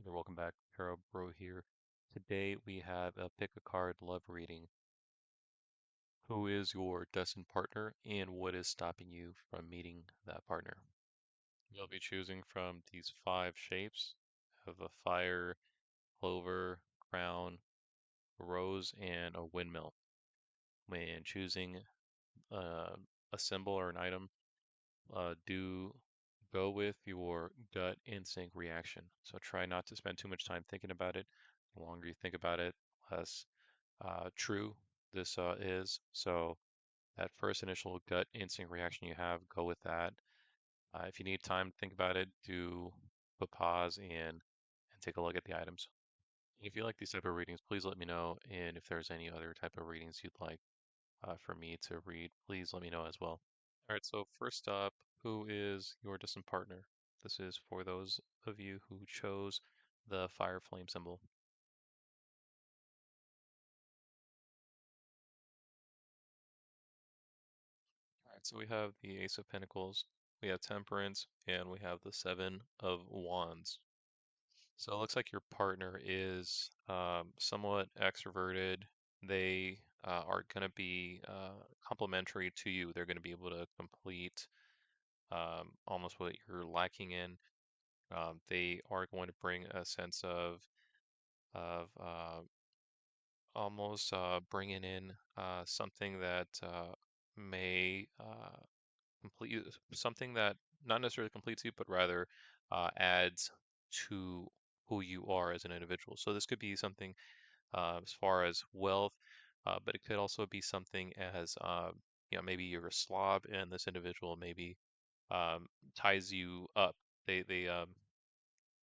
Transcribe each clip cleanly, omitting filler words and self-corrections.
Welcome back, Hero Bro here. Today we have a pick a card love reading. Who is your destined partner and what is stopping you from meeting that partner? You'll be choosing from these five shapes of a fire, clover, crown, rose, and a windmill. When choosing uh, a symbol or an item, do go with your gut instinct reaction. So try not to spend too much time thinking about it. The longer you think about it, less true this is. So that first initial gut instinct reaction you have, go with that. If you need time to think about it, do put pause and take a look at the items. If you like these type of readings, please let me know. And if there's any other type of readings you'd like for me to read, please let me know as well. All right, so first up, who is your distant partner? This is for those of you who chose the fire flame symbol. All right, so we have the Ace of Pentacles, we have Temperance, and we have the Seven of Wands. So it looks like your partner is somewhat extroverted. They are going to be complementary to you. They're going to be able to complete almost what you're lacking in. They are going to bring a sense of almost bringing in something that may complete something that not necessarily completes you, but rather adds to who you are as an individual. So this could be something as far as wealth, but it could also be something as maybe you're a slob and this individual maybe ties you up. They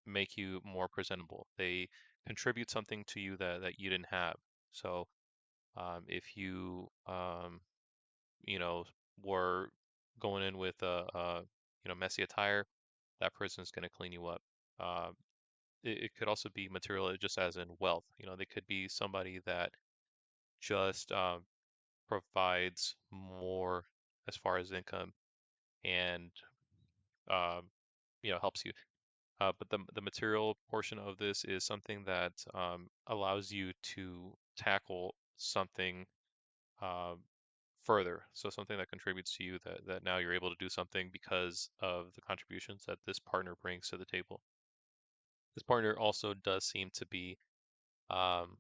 make you more presentable. They contribute something to you that you didn't have. So if you know, were going in with a messy attire, that person is going to clean you up. Um, it could also be material just as in wealth. They could be somebody that just provides more as far as income and um, helps you. But the material portion of this is something that allows you to tackle something um, further. So something that contributes to you that now you're able to do something because of the contributions that this partner brings to the table. This partner also does seem to be um,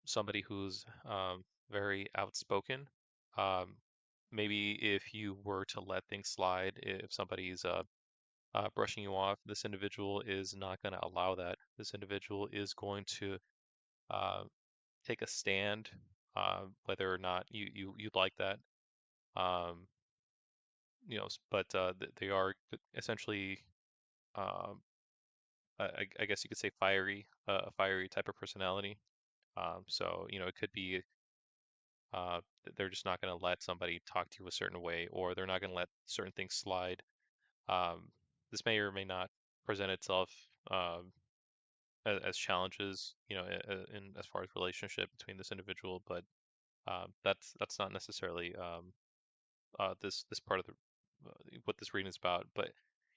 somebody who's very outspoken. Um, maybe if you were to let things slide, if somebody's brushing you off, this individual is not going to allow that. This individual is going to uh, take a stand, whether or not you'd like that. Um, but they are essentially, um, I guess you could say fiery, a fiery type of personality. So it could be they're just not going to let somebody talk to you a certain way, or they're not going to let certain things slide. Um, this may or may not present itself as challenges, in as far as relationship between this individual, but that's not necessarily this part of what this reading is about. But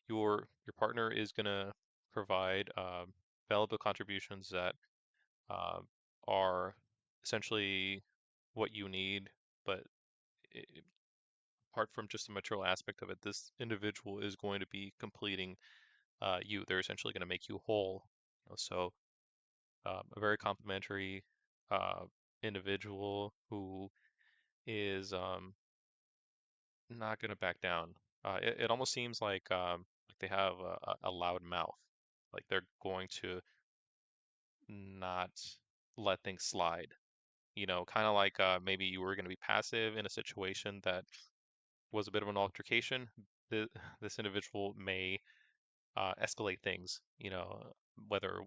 your partner is going to provide valuable contributions that um, are essentially what you need, but i apart from just the material aspect of it, this individual is going to be completing you. They're essentially going to make you whole. So a very complimentary uh, individual who is not going to back down. It almost seems like they have a loud mouth, like they're going to not let things slide. Kind of like maybe you were going to be passive in a situation that was a bit of an altercation. The, this individual may escalate things, whether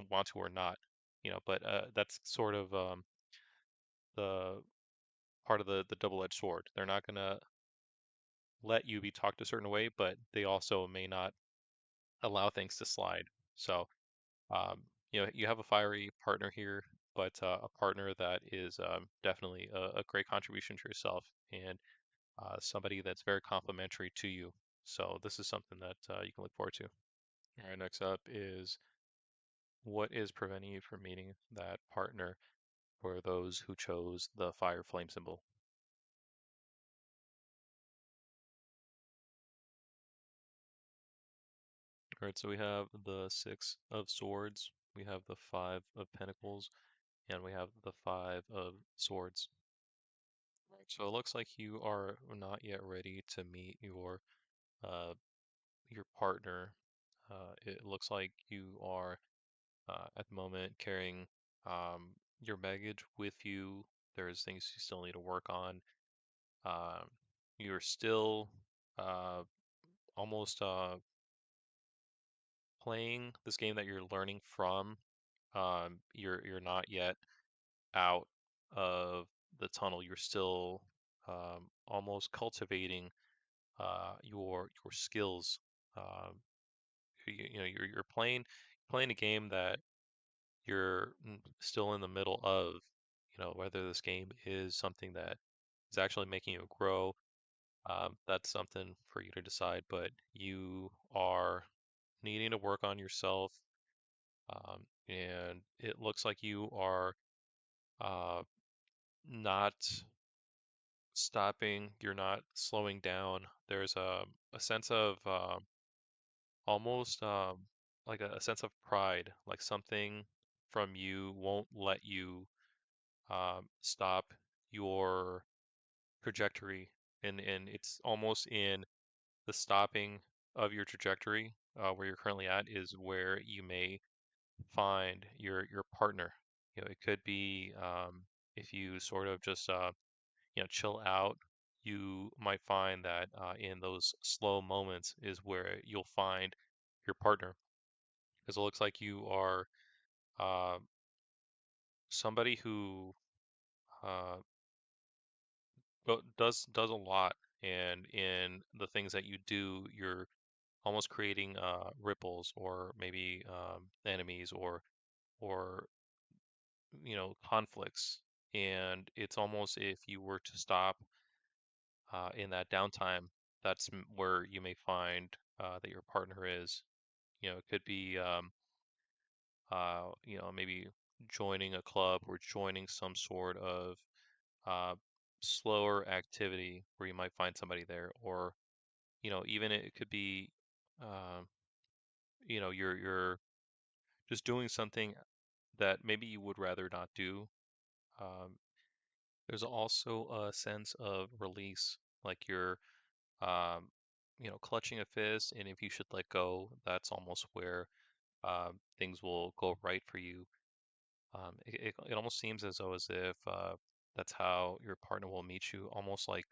want to or not. But that's sort of the part of the double-edged sword. They're not going to let you be talked a certain way, but they also may not allow things to slide. So, you have a fiery partner here, but a partner that is definitely a great contribution to yourself and somebody that's very complimentary to you. So this is something that you can look forward to. All right, next up is What is preventing you from meeting that partner for those who chose the fire flame symbol? All right, so we have the Six of Swords, we have the Five of Pentacles, and we have the Five of Swords. Right, so it looks like you are not yet ready to meet uh, your partner. It looks like you are at the moment carrying your baggage with you. There's things you still need to work on. Um, you're still uh, almost playing this game that you're learning from. You're not yet out of the tunnel. You're still almost cultivating your skills. Um, you're playing a game that you're still in the middle of. Whether this game is something that is actually making you grow. That's something for you to decide. But you are needing to work on yourself, and it looks like you are uh, not stopping. You're not slowing down. There's a sense of almost like a sense of pride, like something from you won't let you stop your trajectory, and it's almost in the stopping of your trajectory where you're currently at is where you may find your partner. It could be if you sort of just chill out, you might find that in those slow moments is where you'll find your partner, because it looks like you are uh, somebody who uh, does a lot, and in the things that you do, you're almost creating ripples or maybe enemies or conflicts. And it's almost if you were to stop in that downtime, that's where you may find that your partner is. It could be maybe joining a club or joining some sort of uh, slower activity where you might find somebody there, or even it could be um, you're just doing something that maybe you would rather not do. Um, there's also a sense of release, like you're um, clutching a fist, and if you should let go, that's almost where things will go right for you. It almost seems as if that's how your partner will meet you, almost like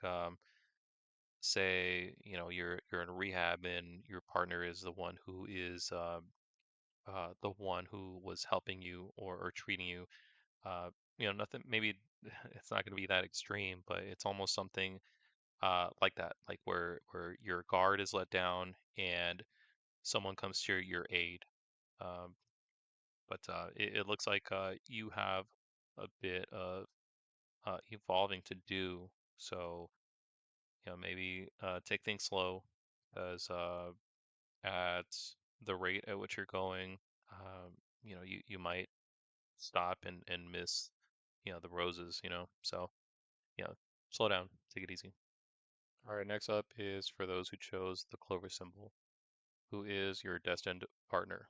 say you're in rehab and your partner is the one who is the one who was helping you or treating you. Uh, nothing. Maybe it's not going to be that extreme, but it's almost something like that, like where your guard is let down and someone comes to your aid. Um, but it looks like you have a bit of evolving to do. So maybe take things slow, as at the rate at which you're going, you might stop and miss the roses. So slow down, take it easy. All right, next up is for those who chose the clover symbol. Who is your destined partner?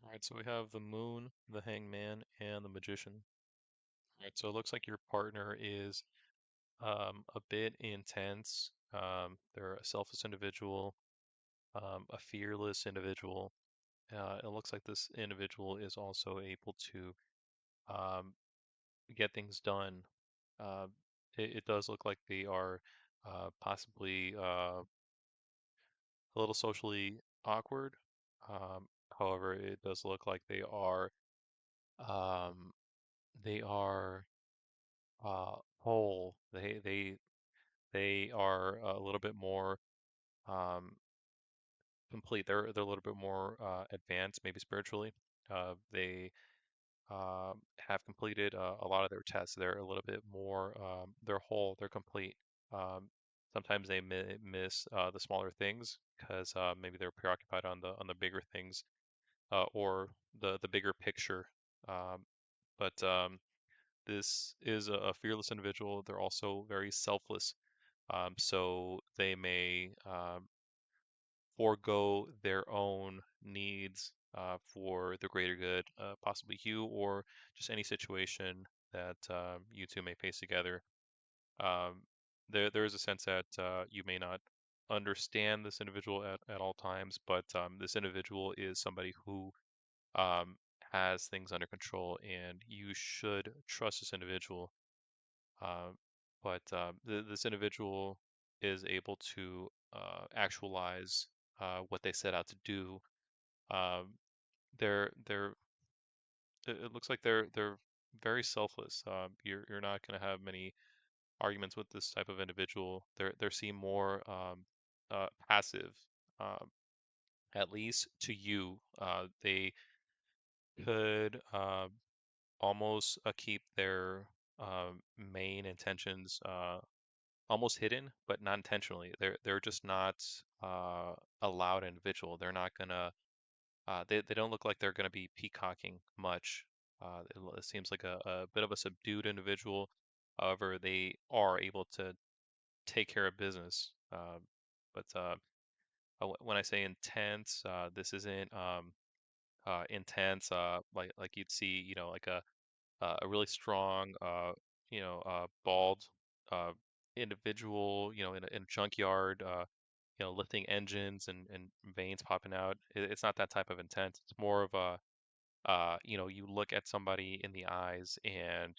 All right, so we have the moon, the hangman, and the magician. All right, so it looks like your partner is a bit intense. They're a selfless individual, a fearless individual. It looks like this individual is also able to um, get things done. Uh, it does look like they are possibly a little socially awkward. Um, However, it does look like um, they are whole. They are a little bit more um, complete. They're a little bit more advanced, maybe spiritually. They have completed a lot of their tests. They're a little bit more. They're whole. They're complete. Um, Sometimes they miss the smaller things because maybe they're preoccupied on the bigger things or the bigger picture. Um, but this is a fearless individual. They're also very selfless. So they may forego their own needs for the greater good, possibly you or just any situation that you two may face together. Um, there is a sense that you may not understand this individual at all times, but this individual is somebody who um, has things under control, and you should trust this individual. Um, but this individual is able to actualize what they set out to do. Um, they're it looks like they're very selfless. You're not going to have many arguments with this type of individual. They seem more passive, um, at least to you. They could almost keep their main intentions almost hidden, but not intentionally. They're just not a loud individual. They're not gonna. They don't look like they're gonna be peacocking much. It seems like a bit of a subdued individual. However, they are able to take care of business. But when I say intense, this isn't intense like you'd see, like a really strong, bald uh, individual, in a junkyard, lifting engines and veins popping out. It's not that type of intense. It's more of a, you look at somebody in the eyes and,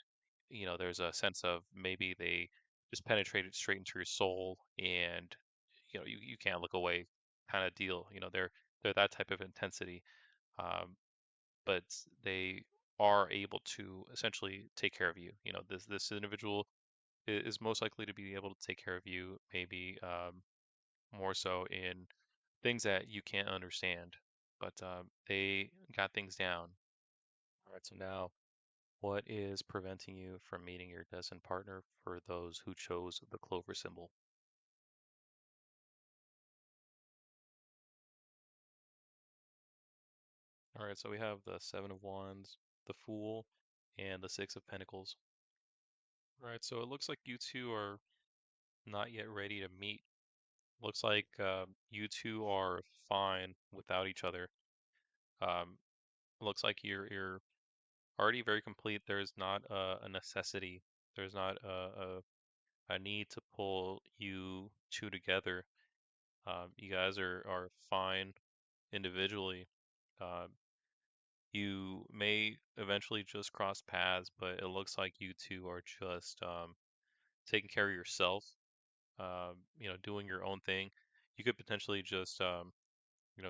there's a sense of maybe they just penetrated straight into your soul and, you can't look away kind of deal. They're that type of intensity. Um, but they are able to essentially take care of you. This individual is most likely to be able to take care of you, maybe more so in things that you can't understand, but they got things down. All right, so now what is preventing you from meeting your destined partner for those who chose the clover symbol? All right, so we have the Seven of Wands, the Fool, and the Six of Pentacles. All right, so it looks like you two are not yet ready to meet. Looks like you two are fine without each other. Um, looks like you're already very complete. There's not a necessity. There's not a need to pull you two together. You guys are fine individually. Um, you may eventually just cross paths, but it looks like you two are just taking care of yourself. Doing your own thing. You could potentially just go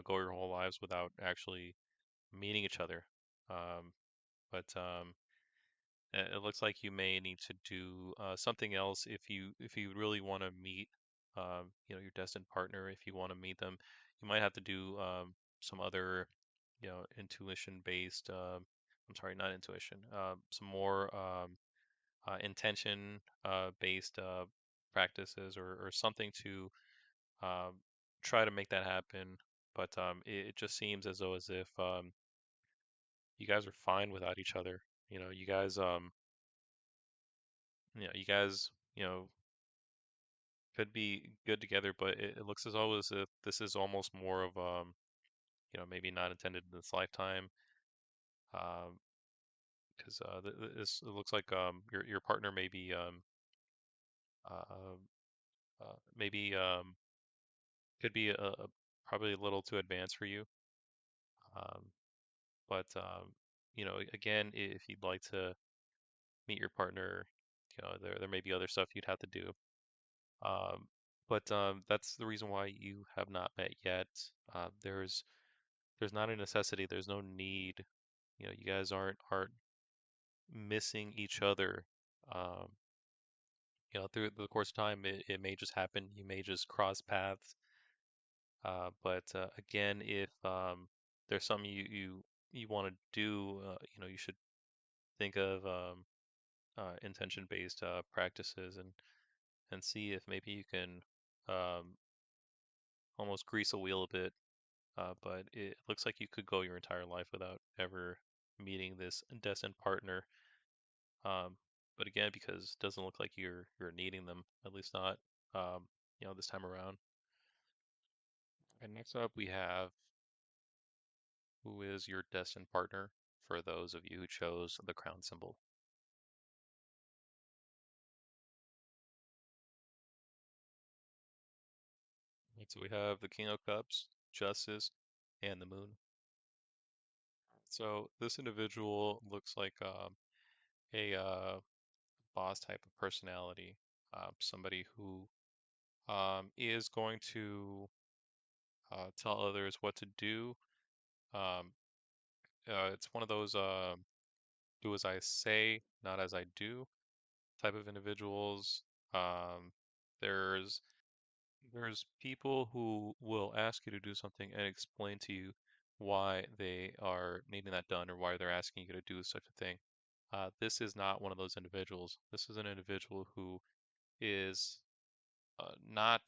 your whole lives without actually meeting each other. Um, but it looks like you may need to do something else if you really want to meet your destined partner. If you want to meet them, you might have to do some other intuition based. I'm sorry, not intuition. Some more intention based practices or something to um, try to make that happen. But it just seems as if you guys are fine without each other. You guys could be good together, but it looks as if this is almost more of maybe not intended in this lifetime. Um, because this it looks like your partner uh, maybe could be probably a little too advanced for you. Um, but again, if you'd like to meet your partner, there may be other stuff you'd have to do. Um, but that's the reason why you have not met yet. There's not a necessity. There's no need. You guys aren't missing each other. Um, through the course of time, it may just happen. You may just cross paths. But again, if there's something you want to do, you should think of intention-based practices and see if maybe you can um, almost grease a wheel a bit. But it looks like you could go your entire life without ever meeting this destined partner. Um, but again, because it doesn't look like you're needing them, at least not um, this time around. And next up, we have who is your destined partner for those of you who chose the crown symbol. Right, so we have the King of Cups, Justice, and the Moon. So this individual looks like a boss type of personality, somebody who is going to tell others what to do. Um, it's one of those do as I say, not as I do type of individuals. Um, there's there's people who will ask you to do something and explain to you why they are needing that done or why they're asking you to do such a thing. This is not one of those individuals. This is an individual who is not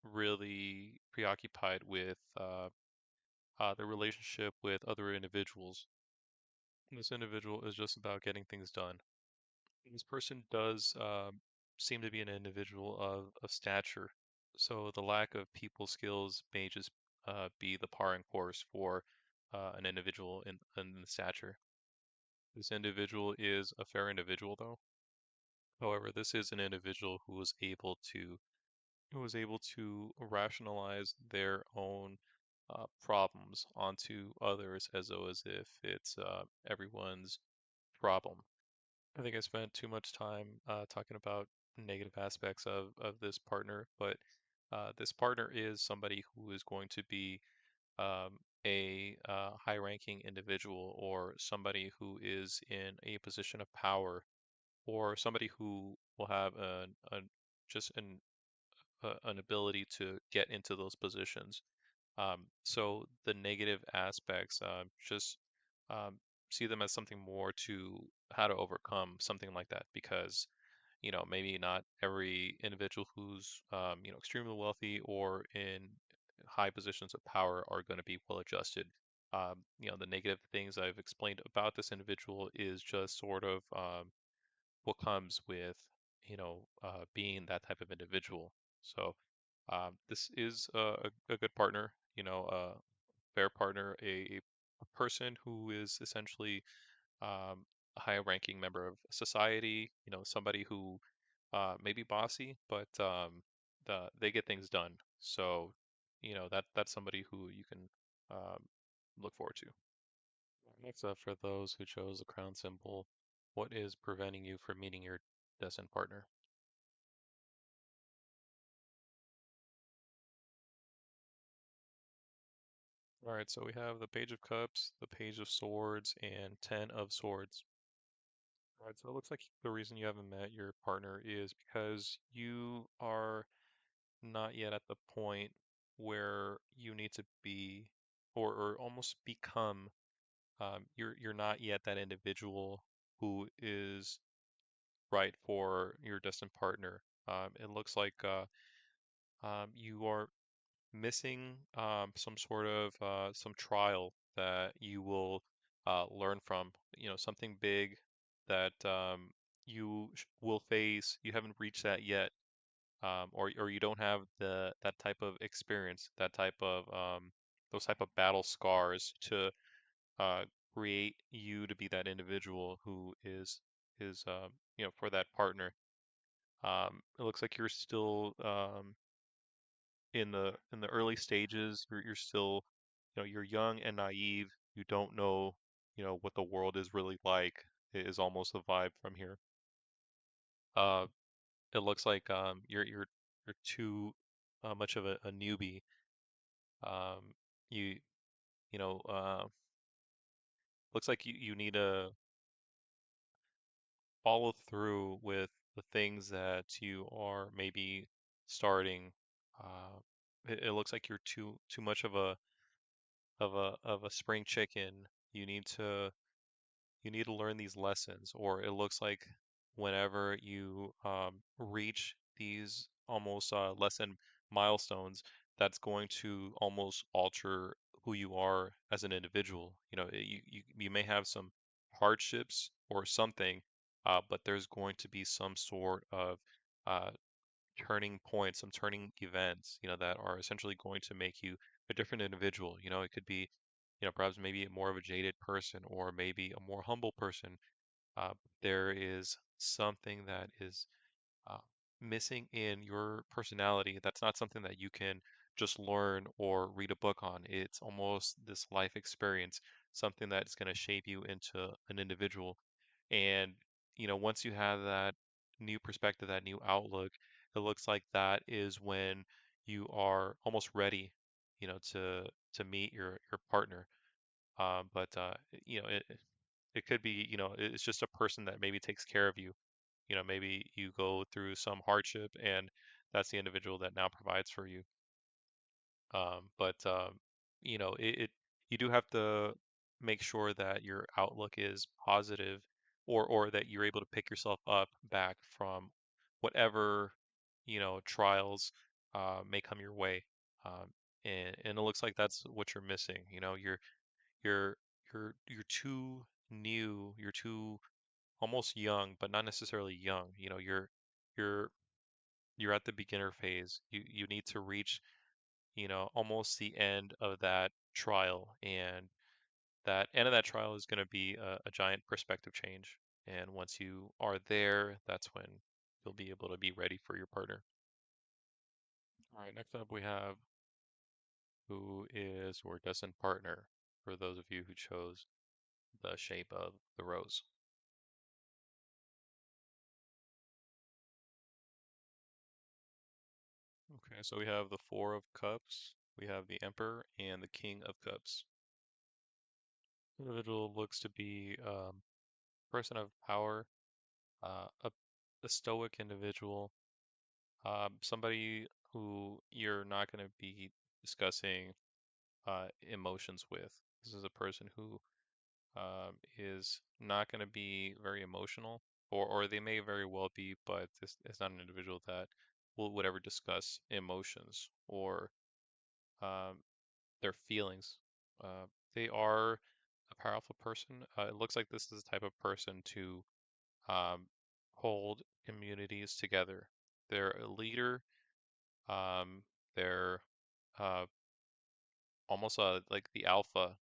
really preoccupied with the relationship with other individuals. This individual is just about getting things done. This person does seem to be an individual of stature, so the lack of people skills may just be the par and course for an individual in the stature. This individual is a fair individual, though. However, this is an individual who was able to rationalize their own problems onto others as though as if it's everyone's problem. I think I spent too much time talking about negative aspects of this partner, but this partner is somebody who is going to be a high-ranking individual or somebody who is in a position of power or somebody who will have just an ability to get into those positions. So the negative aspects, just um, see them as something more to how to overcome something like that because maybe not every individual who's extremely wealthy or in high positions of power are going to be well adjusted. The negative things I've explained about this individual is just sort of what comes with being that type of individual. So this is a good partner, a fair partner, a person who is essentially a high-ranking member of society, somebody who may be bossy, but they get things done. So, that's somebody who you can um, look forward to. Next up, for those who chose the crown symbol, what is preventing you from meeting your destined partner? All right, so we have the Page of Cups, the Page of Swords, and Ten of Swords. All right, so it looks like the reason you haven't met your partner is because you are not yet at the point where you need to be or almost become you're not yet that individual who is right for your destined partner. It looks like you are missing some sort of some trial that you will learn from, something big that will face. You haven't reached that yet, or you don't have that type of experience, that type of those type of battle scars to uh, create you to be that individual who is for that partner. It looks like you're still in the early stages. You're still, you're young and naive. You don't know, what the world is really like. Is almost the vibe from here. Uh, it looks like you're too much of a newbie. Um, you you know looks like you need to follow through with the things that you are maybe starting. Uh, it looks like you're too much of a spring chicken. You need to you need to learn these lessons, or it looks like whenever you reach these almost lesson milestones that's going to almost alter who you are as an individual. You may have some hardships or something, but there's going to be some sort of uh, turning points, some turning events, that are essentially going to make you a different individual. It could be, perhaps maybe more of a jaded person or maybe a more humble person. There is something that is uh, missing in your personality. That's not something that you can just learn or read a book on. It's almost this life experience, something that's going to shape you into an individual. And, once you have that new perspective, that new outlook, it looks like that is when you are almost ready, to meet your partner. But it could be, it's just a person that maybe takes care of you. Maybe you go through some hardship and that's the individual that now provides for you. But you do have to make sure that your outlook is positive, or that you're able to pick yourself up back from whatever, trials may come your way. Um, and it looks like that's what you're missing. You're you're too new, you're too almost young, but not necessarily young. You're you're at the beginner phase. You need to reach, almost the end of that trial, and that end of that trial is going to be a giant perspective change. And once you are there, that's when you'll be able to be ready for your partner. All right, next up we have who is your destined partner, for those of you who chose the shape of the rose. Okay, so we have the Four of Cups, we have the Emperor, and the King of Cups. Individual looks to be person of power, a stoic individual, somebody who you're not going to be discussing emotions with. This is a person who is not going to be very emotional, or they may very well be, but this is not an individual that would ever discuss emotions or um, their feelings. Uh, they are a powerful person. It looks like this is the type of person to um, hold communities together. They're a leader. Um, they're uh, almost like the alpha.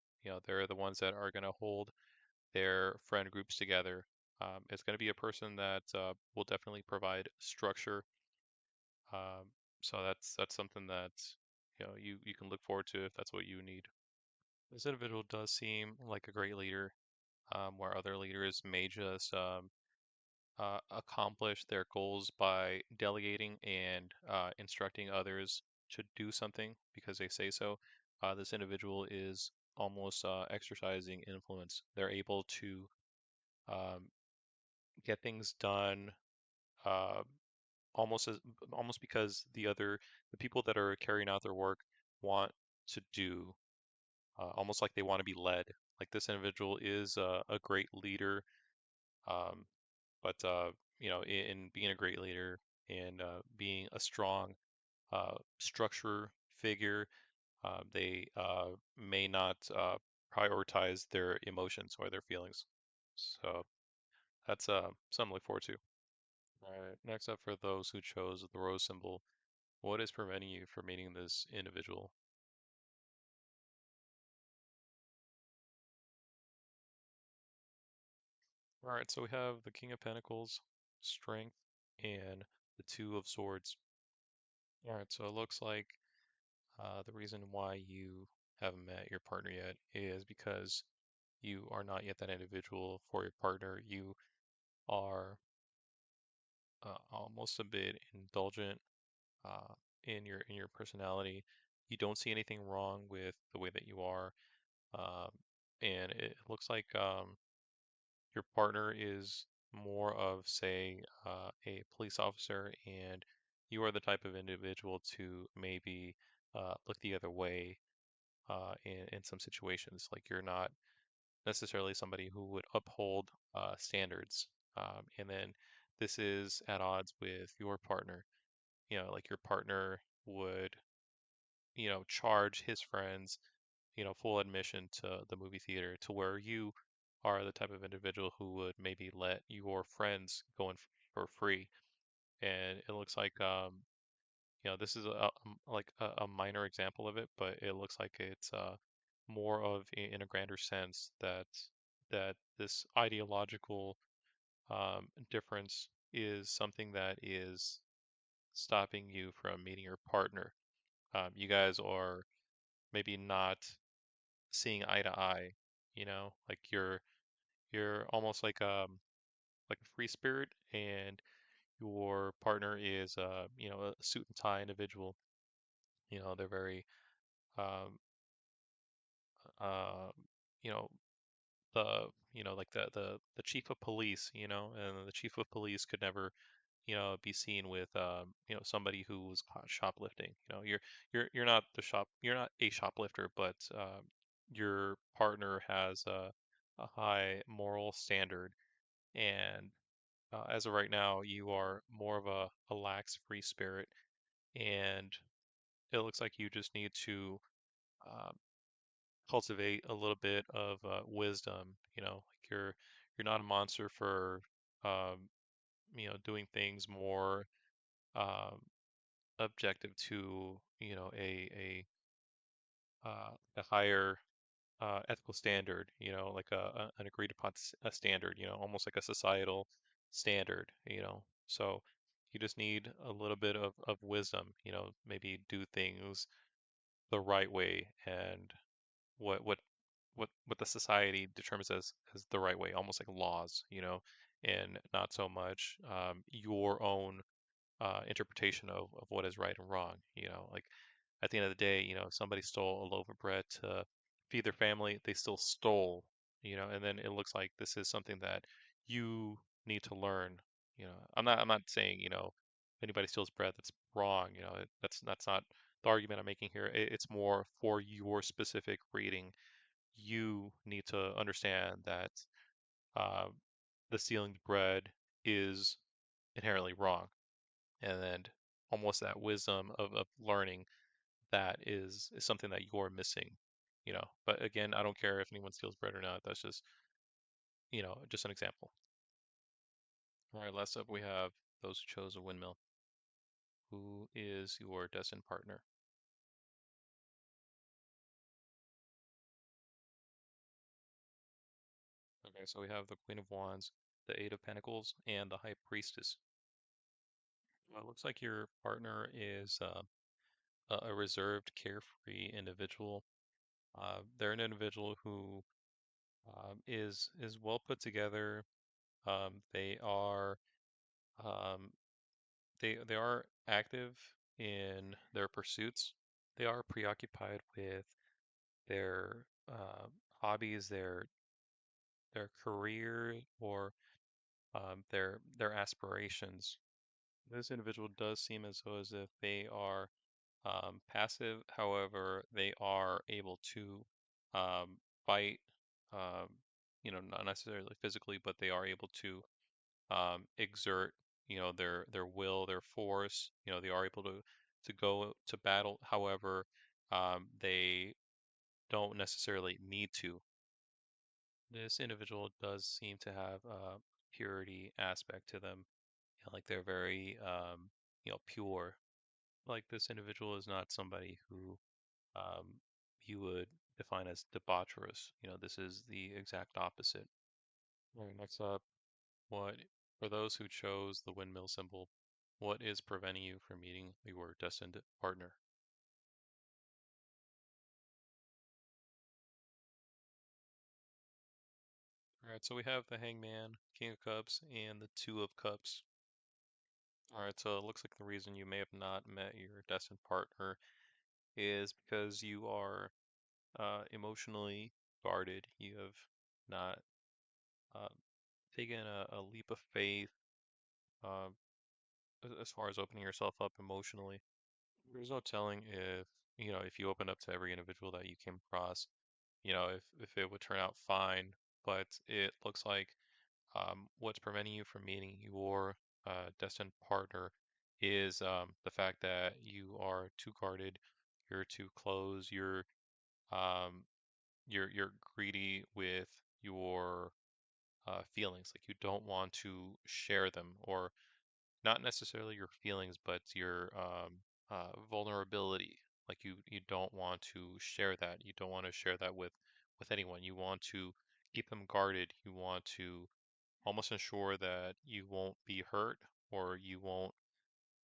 They're the ones that are going to hold their friend groups together. It's going to be a person that will definitely provide structure. Um, so that's something that you can look forward to if that's what you need. This individual does seem like a great leader, where other leaders may just accomplish their goals by delegating and instructing others to do something because they say so. This individual is almost exercising influence. They're able to um, get things done uh, almost as almost because the people that are carrying out their work want to do, almost like they want to be led. Like this individual is a great leader, um, but in being a great leader and being a strong structure figure, they may not prioritize their emotions or their feelings. So that's something to look forward to. All right, next up for those who chose the rose symbol, what is preventing you from meeting this individual? All right, so we have the King of Pentacles, Strength, and the Two of Swords. All right, so it looks like the reason why you haven't met your partner yet is because you are not yet that individual for your partner. You are almost a bit indulgent in your personality. You don't see anything wrong with the way that you are, um, and it looks like your partner is more of, say, a police officer, and you are the type of individual to maybe look the other way in some situations. Like you're not necessarily somebody who would uphold standards. And then this is at odds with your partner. like your partner would, charge his friends, full admission to the movie theater, to where you are the type of individual who would maybe let your friends go in for free. And it looks like, this is like a minor example of it, but it looks like it's more of in a grander sense that this ideological difference is something that is stopping you from meeting your partner. You guys are maybe not seeing eye to eye, like you're almost like a free spirit, and your partner is a suit and tie individual. They're very um uh you know like the chief of police, and the chief of police could never be seen with somebody who was caught shoplifting. You're not you're not a shoplifter, but your partner has a high moral standard, and as of right now, you are more of a lax free spirit, and it looks like you just need to uh, cultivate a little bit of wisdom. Like you're not a monster for um, doing things more um, objective to a higher ethical standard, like an agreed upon a standard, almost like a societal standard. So you just need a little bit of wisdom, maybe do things the right way, and what what what the society determines as the right way, almost like laws, and not so much your own interpretation of what is right and wrong. Like at the end of the day, if somebody stole a loaf of bread to feed their family, they still stole, and then it looks like this is something that you need to learn. I'm not saying, if anybody steals bread, that's wrong. That's not the argument I'm making here. It's more for your specific reading. You need to understand that uh, the stealing bread is inherently wrong, and then almost that wisdom of learning that is something that you're missing. But again, I don't care if anyone steals bread or not. That's just an example. All right, last up we have those who chose a windmill. Who is your destined partner? Okay, so we have the Queen of Wands, the Eight of Pentacles, and the High Priestess. Well, it looks like your partner is a reserved, carefree individual. They're an individual who is well put together. They are um, they are active in their pursuits. They are preoccupied with their hobbies, their career, or their aspirations. This individual does seem as if they are passive. However, they are able to fight. Um, not necessarily physically, but they are able to exert, their will, their force. They are able to go to battle. However, they don't necessarily need to. This individual does seem to have a purity aspect to them. Like they're very, pure. Like this individual is not somebody who um, you would define as debaucherous. This is the exact opposite. All right, next up, what for those who chose the windmill symbol, what is preventing you from meeting your destined partner? All right, so we have the Hangman, King of Cups, and the Two of Cups. All right, so it looks like the reason you may have not met your destined partner is because you are emotionally guarded. You have not uh, taken a leap of faith uh, as far as opening yourself up emotionally. There's no telling if you opened up to every individual that you came across, if it would turn out fine. But it looks like what's preventing you from meeting your destined partner is the fact that you are too guarded, you're too close, um, you're greedy with your feelings. Like you don't want to share them, or not necessarily your feelings, but your vulnerability. Like you don't want to share that. You don't want to share that with anyone. You want to keep them guarded. You want to almost ensure that you won't be hurt, or you won't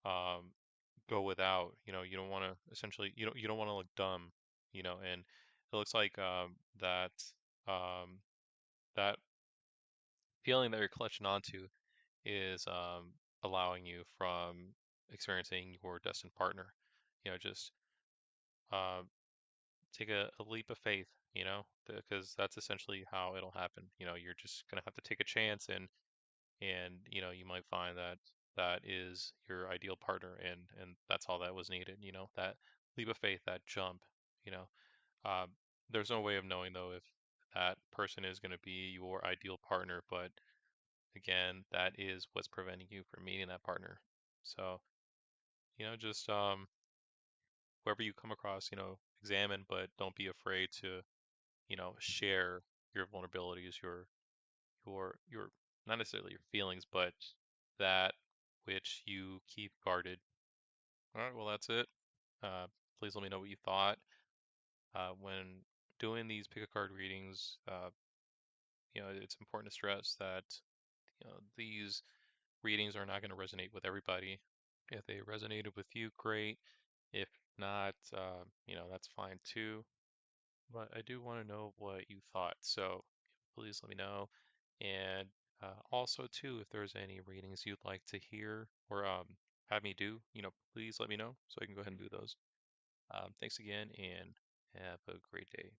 um, go without. You don't want to essentially you don't want to look dumb. And it looks like um, that feeling that you're clutching onto is allowing you from experiencing your destined partner. Just um, take a leap of faith. Because that's essentially how it'll happen. You're just gonna have to take a chance, and you might find that that is your ideal partner, and that's all that was needed. That leap of faith, that jump. You know, um, there's no way of knowing though if that person is going to be your ideal partner, but again, that is what's preventing you from meeting that partner. So, just whoever you come across, examine, but don't be afraid to, share your vulnerabilities, your not necessarily your feelings, but that which you keep guarded. All right, well, that's it. Uh, Please let me know what you thought. When doing these pick a card readings, it's important to stress that, these readings are not going to resonate with everybody. If they resonated with you, great. If not, that's fine too. But I do want to know what you thought. So please let me know. And also too, if there's any readings you'd like to hear or have me do, please let me know so I can go ahead and do those. Thanks again and have a great day.